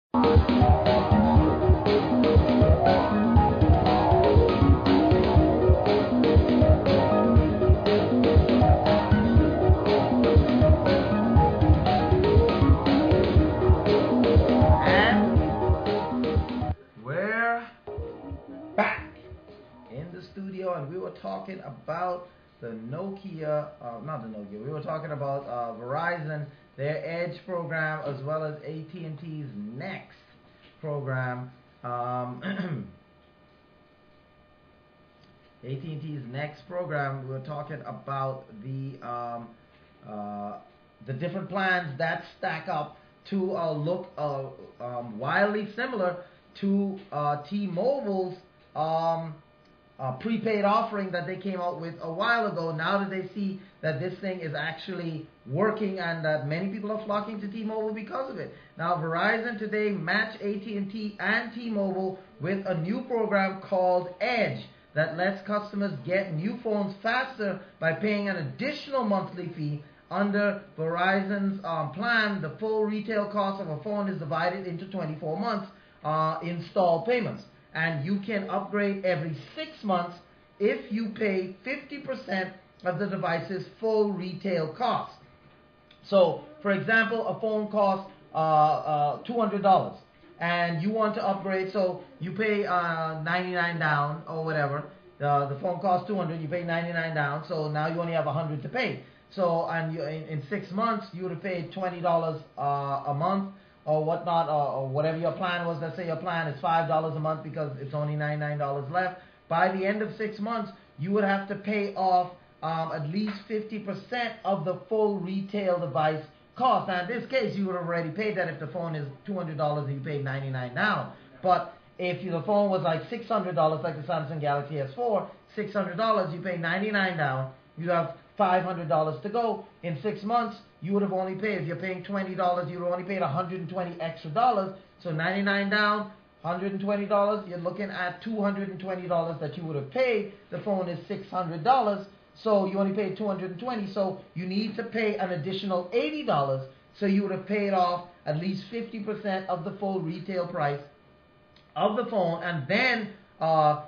Studio, and we were talking about the Nokia, not the Nokia, we were talking about Verizon, their Edge program, as well as at&t's Next program. at&t's Next program, we were talking about the different plans that stack up to look wildly similar to T-Mobile's prepaid offering that they came out with a while ago. Now that they see that this thing is actually working and that many people are flocking to T-Mobile because of it. Now Verizon today matched at&t and T-Mobile with a new program called Edge that lets customers get new phones faster by paying an additional monthly fee. Under Verizon's plan, the full retail cost of a phone is divided into 24 months installed payments. And you can upgrade every 6 months if you pay 50% of the device's full retail cost. So, for example, a phone costs $200, and you want to upgrade, so you pay $99 down or whatever. The phone costs $200, you pay $99 down, so now you only have $100 to pay. So, and you, in 6 months, you would have paid $20 a month, or whatnot, or whatever your plan was. Let's say your plan is $5 a month because it's only $99 left. By the end of 6 months, you would have to pay off at least 50% of the full retail device cost. Now, in this case, you would have already paid that if the phone is $200 and you paid $99 now. But if the phone was like $600, like the Samsung Galaxy S4, $600, you pay $99 down, you have $500 to go. In 6 months, you would have only paid, if you're paying $20, you would have only paid $120 extra dollars. So $99 down, $120, you're looking at $220 that you would have paid. The phone is $600, so you only paid $220. So you need to pay an additional $80. So you would have paid off at least 50% of the full retail price of the phone, and then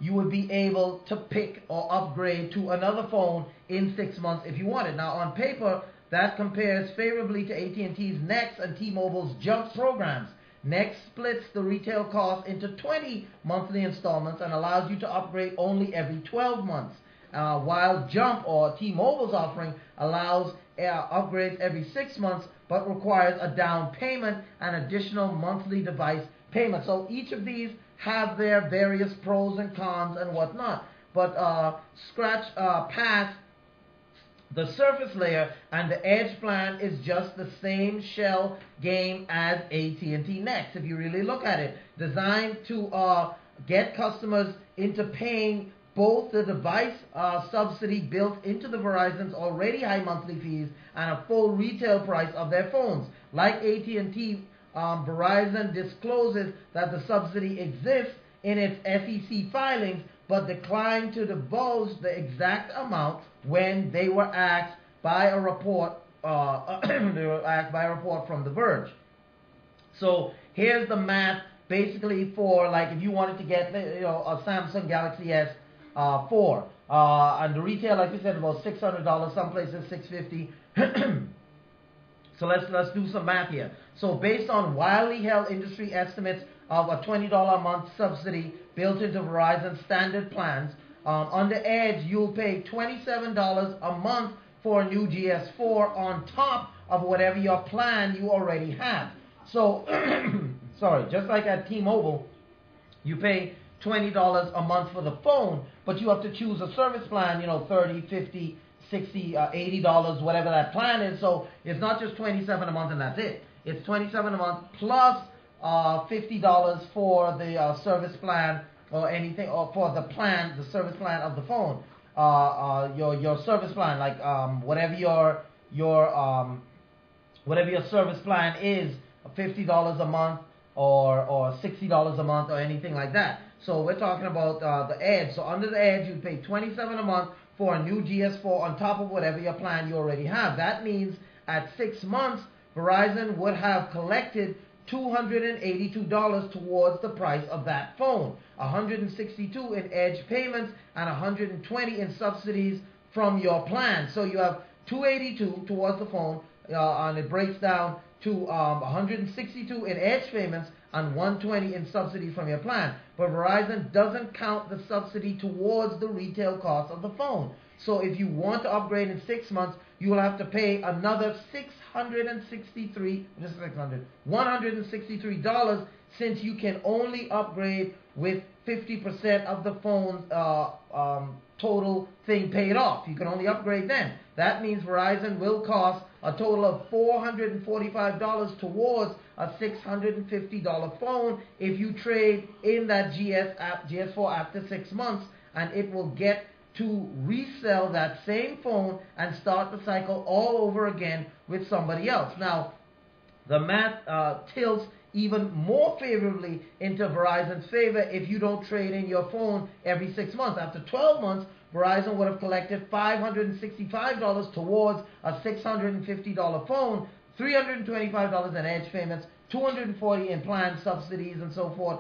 you would be able to pick or upgrade to another phone in 6 months if you wanted. Now, on paper, that compares favorably to at&t's Next and T-Mobile's Jump programs. Next splits the retail cost into 20 monthly installments and allows you to upgrade only every 12 months, while Jump, or T-Mobile's offering, allows upgrades every 6 months but requires a down payment and additional monthly device payment. So each of these have their various pros and cons and whatnot. But scratch past the surface layer, and the Edge plan is just the same shell game as at&t Next. If you really look at it, designed to get customers into paying both the device subsidy built into the Verizon's already high monthly fees and a full retail price of their phones. Like at&t, Verizon discloses that the subsidy exists in its SEC filings, but declined to divulge the exact amount when they were asked by a report. They were asked by a report from The Verge. So here's the math, basically, for like if you wanted to get a Samsung Galaxy S4, and the retail, like we said, about $600. Some places $650. So let's do some math here. So based on widely held industry estimates of a $20 a month subsidy built into Verizon's standard plans, under Edge, you'll pay $27 a month for a new GS4 on top of whatever your plan you already have. So, sorry, just like at T-Mobile, you pay $20 a month for the phone, but you have to choose a service plan, $30, $50, $60, $80, whatever that plan is. So it's not just $27 a month and that's it. It's $27 a month plus $50 for the service plan or anything, or for the plan, the service plan of the phone. Your service plan, like whatever your service plan is, $50 a month or $60 a month or anything like that. So we're talking about the Edge. So under the Edge, you pay $27 a month for a new GS4 on top of whatever your plan you already have. That means at 6 months, Verizon would have collected $282 towards the price of that phone, $162 in edge payments, and $120 in subsidies from your plan. So you have $282 towards the phone, and it breaks down to $162 in edge payments and $120 in subsidies from your plan. But Verizon doesn't count the subsidy towards the retail cost of the phone. So if you want to upgrade in 6 months, you will have to pay another $163 since you can only upgrade with 50% of the phone's total thing paid off. You can only upgrade then. That means Verizon will cost a total of $445 towards a $650 phone if you trade in that GS4 after 6 months, and it will get to resell that same phone and start the cycle all over again with somebody else. Now, the math tilts even more favorably into Verizon's favor if you don't trade in your phone every 6 months. After 12 months, Verizon would have collected $565 towards a $650 phone, $325 in edge payments, $240 in plan subsidies and so forth,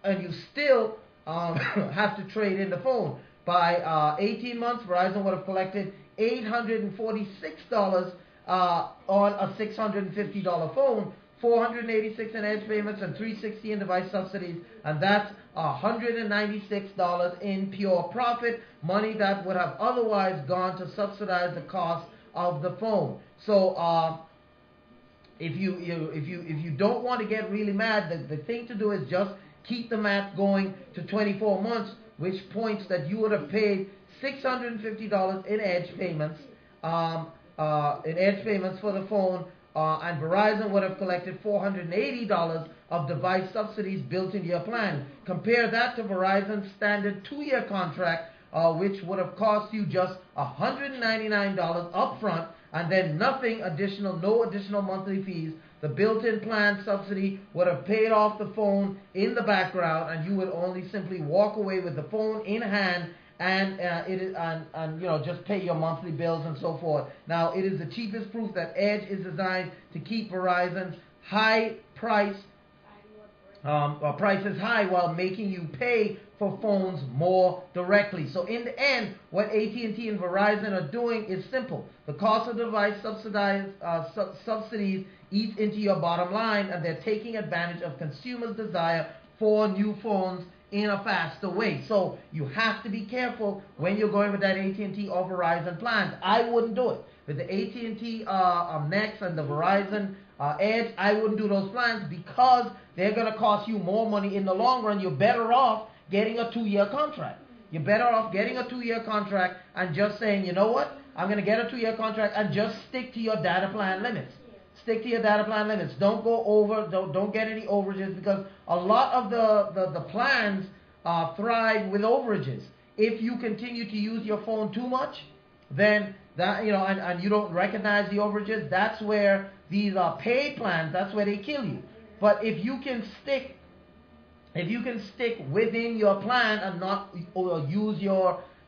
and you still have to trade in the phone. By 18 months, Verizon would have collected $846 on a $650 phone, $486 in edge payments, and $360 in device subsidies, and that's $196 in pure profit, money that would have otherwise gone to subsidize the cost of the phone. So if you don't want to get really mad, the thing to do is just keep the math going to 24 months, which points that you would have paid $650 in edge payments, for the phone, and Verizon would have collected $480 of device subsidies built into your plan. Compare that to Verizon's standard 2-year contract, which would have cost you just $199 upfront, and then nothing additional, no additional monthly fees. The built-in plan subsidy would have paid off the phone in the background, and you would only simply walk away with the phone in hand, and just pay your monthly bills and so forth. Now, it is the cheapest proof that Edge is designed to keep Verizon's high prices high while making you pay for phones more directly. So in the end, what AT&T and Verizon are doing is simple. The cost of the device subsidies eats into your bottom line, and they're taking advantage of consumers' desire for new phones in a faster way. So you have to be careful when you're going with that AT&T or Verizon plans. I wouldn't do it. With the AT&T Next and the Verizon Edge, I wouldn't do those plans because they're going to cost you more money in the long run. You're better off getting a 2-year contract. You're better off getting a 2-year contract and just saying, you know what, I'm going to get a 2-year contract and just stick to your data plan limits. Stick to your data plan limits. Don't go over, don't get any overages, because a lot of the plans thrive with overages. If you continue to use your phone too much, then that, and you don't recognize the overages, that's where these are paid plans, that's where they kill you. But if you can stick within your plan and not use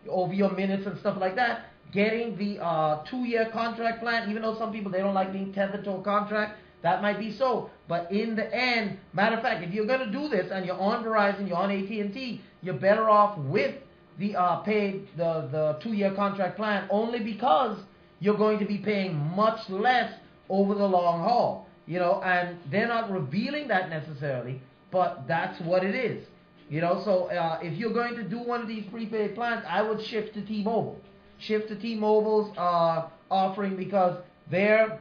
over your minutes and stuff like that, getting the 2-year contract plan, even though some people, they don't like being tethered to a contract, that might be so. But in the end, matter of fact, if you're going to do this and you're on Verizon, you're on AT&T, you're better off with the the 2-year contract plan, only because you're going to be paying much less over the long haul. And they're not revealing that necessarily, but that's what it is. So if you're going to do one of these prepaid plans, I would shift to T-Mobile. Shift to T-Mobile's offering, because they're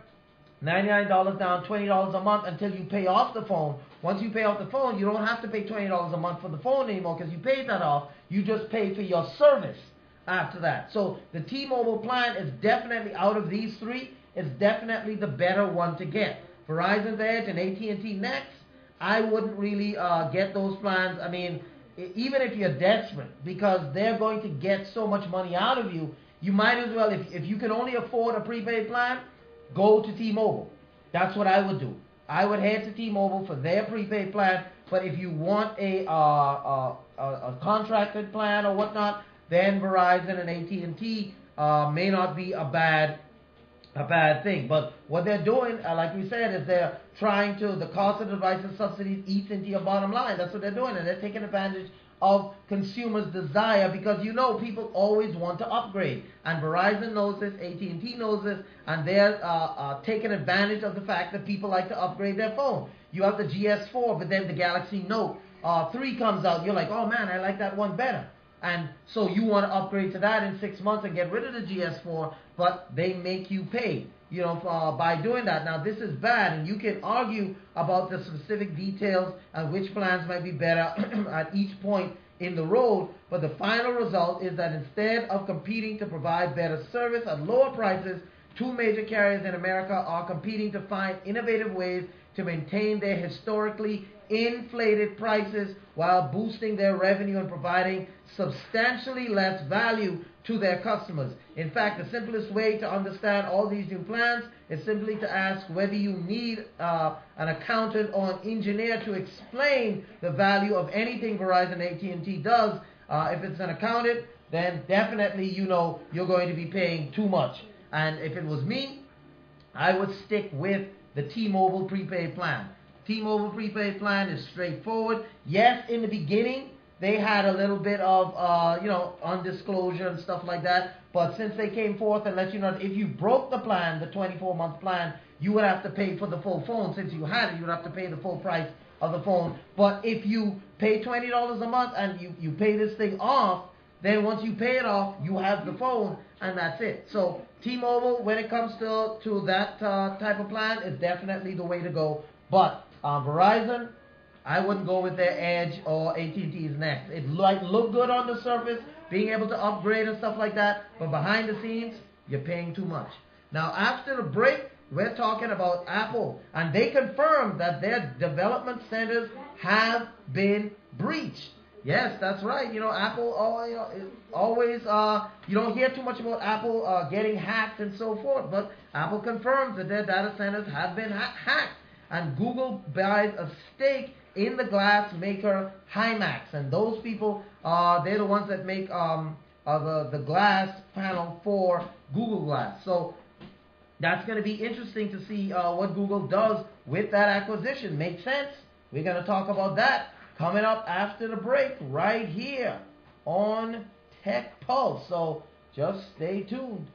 $99 down, $20 a month until you pay off the phone. Once you pay off the phone, you don't have to pay $20 a month for the phone anymore because you paid that off. You just pay for your service after that. So the T-Mobile plan is definitely, out of these three, is definitely the better one to get. Verizon's Edge and AT&T Next, I wouldn't really get those plans. I mean, even if you're desperate, because they're going to get so much money out of you, you might as well, if you can only afford a prepaid plan, go to T-Mobile. That's what I would do. I would head to T-Mobile for their prepaid plan. But if you want a contracted plan or whatnot, then Verizon and AT&T may not be a bad a bad thing. But what they're doing, like we said, is they're trying to, the cost of the devices subsidies eats into your bottom line. That's what they're doing, and they're taking advantage of consumers' desire, because you know people always want to upgrade, and Verizon knows this, AT&T knows this, and they're taking advantage of the fact that people like to upgrade their phone. You have the GS4, but then the Galaxy Note 3 comes out. You're like, oh man, I like that one better. And so you want to upgrade to that in 6 months and get rid of the GS4, but they make you pay, by doing that. Now, this is bad, and you can argue about the specific details and which plans might be better at each point in the road, but the final result is that instead of competing to provide better service at lower prices, two major carriers in America are competing to find innovative ways to maintain their historically inflated prices while boosting their revenue and providing substantially less value to their customers. In fact, the simplest way to understand all these new plans is simply to ask whether you need an accountant or an engineer to explain the value of anything Verizon AT&T does. If it's an accountant, then definitely you're going to be paying too much. And if it was me, I would stick with the T-Mobile prepaid plan. T-Mobile prepaid plan is straightforward. Yes, in the beginning, they had a little bit of, undisclosure and stuff like that. But since they came forth and let you know that if you broke the plan, the 24-month plan, you would have to pay for the full phone. Since you had it, you would have to pay the full price of the phone. But if you pay $20 a month and you pay this thing off, then once you pay it off, you have the phone, and that's it. So T-Mobile, when it comes to that type of plan, is definitely the way to go. But Verizon, I wouldn't go with their Edge or AT&T's next. It look good on the surface, being able to upgrade and stuff like that, but behind the scenes, you're paying too much. Now, after the break, we're talking about Apple, and they confirmed that their development centers have been breached. Yes, that's right. Apple, always, you don't hear too much about Apple getting hacked and so forth, but Apple confirms that their data centers have been hacked. And Google buys a stake in the glass maker Himax, and those people, they're the ones that make the glass panel for Google Glass. So that's going to be interesting to see what Google does with that acquisition. Makes sense? We're going to talk about that coming up after the break right here on Tech Pulse. So just stay tuned.